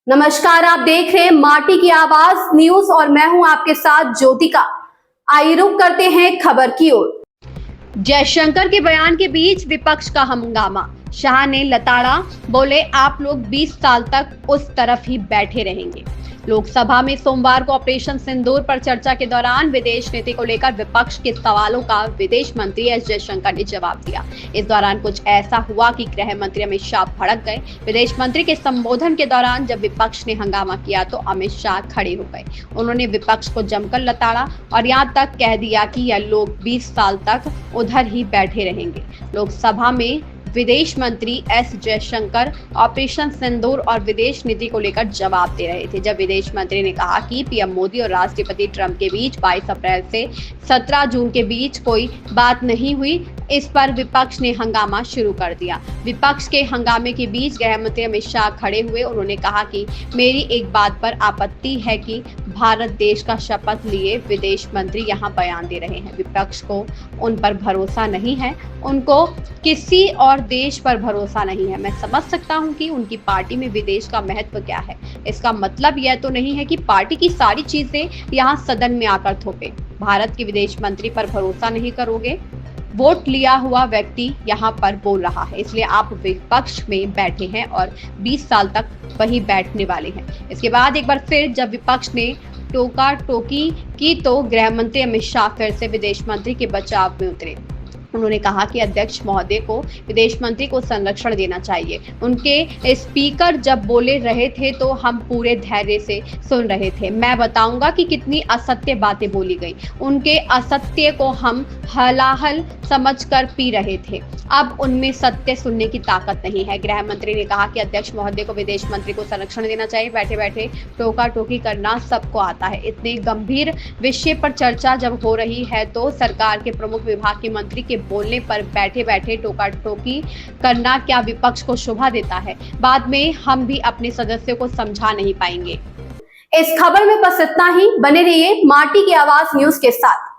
नमस्कार, आप देख रहे हैं माटी की आवाज न्यूज और मैं हूं आपके साथ ज्योतिका। आइए रुक करते हैं खबर की ओर। जयशंकर के बयान के बीच विपक्ष का हंगामा। शाह ने लताड़ा, बोले आप लोग 20 साल तक उस तरफ ही बैठे रहेंगे। लोकसभा में सोमवार को ऑपरेशन सिंदूर पर चर्चा के दौरान विदेश नीति को लेकर विपक्ष के सवालों का विदेश मंत्री एस जयशंकर ने जवाब दिया। इस दौरान कुछ ऐसा हुआ कि गृह मंत्री अमित शाह भड़क गए। विदेश मंत्री के संबोधन के दौरान जब विपक्ष ने हंगामा किया तो अमित शाह खड़े हो गए। उन्होंने विपक्ष को जमकर लताड़ा और यहाँ तक कह दिया कि यह लोग 20 साल तक उधर ही बैठे रहेंगे। लोकसभा में विदेश मंत्री एस जयशंकर ऑपरेशन सिंदूर और विदेश नीति को लेकर जवाब दे रहे थे, जब विदेश मंत्री ने कहा कि पीएम मोदी और राष्ट्रपति ट्रंप के बीच 22 अप्रैल से 17 जून के बीच कोई बात नहीं हुई। इस पर विपक्ष ने हंगामा शुरू कर दिया। विपक्ष के हंगामे के बीच गृह मंत्री अमित शाह खड़े हुए। उन्होंने कहा कि मेरी एक बात पर आपत्ति है कि भारत देश का शपथ लिए विदेश मंत्री यहाँ बयान दे रहे हैं। विपक्ष को उन पर भरोसा नहीं है, उनको किसी और देश पर भरोसा नहीं है। मैं समझ सकता हूँ कि उनकी पार्टी में विदेश का महत्व क्या है। इसका मतलब यह तो नहीं है कि पार्टी की सारी चीजें यहाँ सदन में आकर थोपे। भारत के विदेश मंत्री पर भरोसा नहीं करोगे? वोट लिया हुआ व्यक्ति यहाँ पर बोल रहा है, इसलिए आप विपक्ष में बैठे हैं और 20 साल तक वही बैठने वाले हैं। इसके बाद एक बार फिर जब विपक्ष ने टोका टोकी की तो गृह मंत्री अमित शाह फिर से विदेश मंत्री के बचाव में उतरे। उन्होंने कहा कि अध्यक्ष महोदय को विदेश मंत्री को संरक्षण देना चाहिए। उनके स्पीकर जब बोले रहे थे तो हम पूरे धैर्य से सुन रहे थे। मैं बताऊंगा कि कितनी असत्य बातें बोली गई। उनके असत्य को हम हलाहल समझकर पी रहे थे। अब उनमें सत्य सुनने की ताकत नहीं है। गृह मंत्री ने कहा कि अध्यक्ष महोदय को विदेश मंत्री को संरक्षण देना चाहिए। बैठे बैठे टोका टोकी करना सबको आता है। इतने गंभीर विषय पर चर्चा जब हो रही है तो सरकार के प्रमुख विभाग के मंत्री के बोलने पर बैठे बैठे टोका टोकी करना क्या विपक्ष को शोभा देता है? बाद में हम भी अपने सदस्यों को समझा नहीं पाएंगे। इस खबर में बस इतना ही। बने रहिए माटी की आवाज न्यूज के साथ।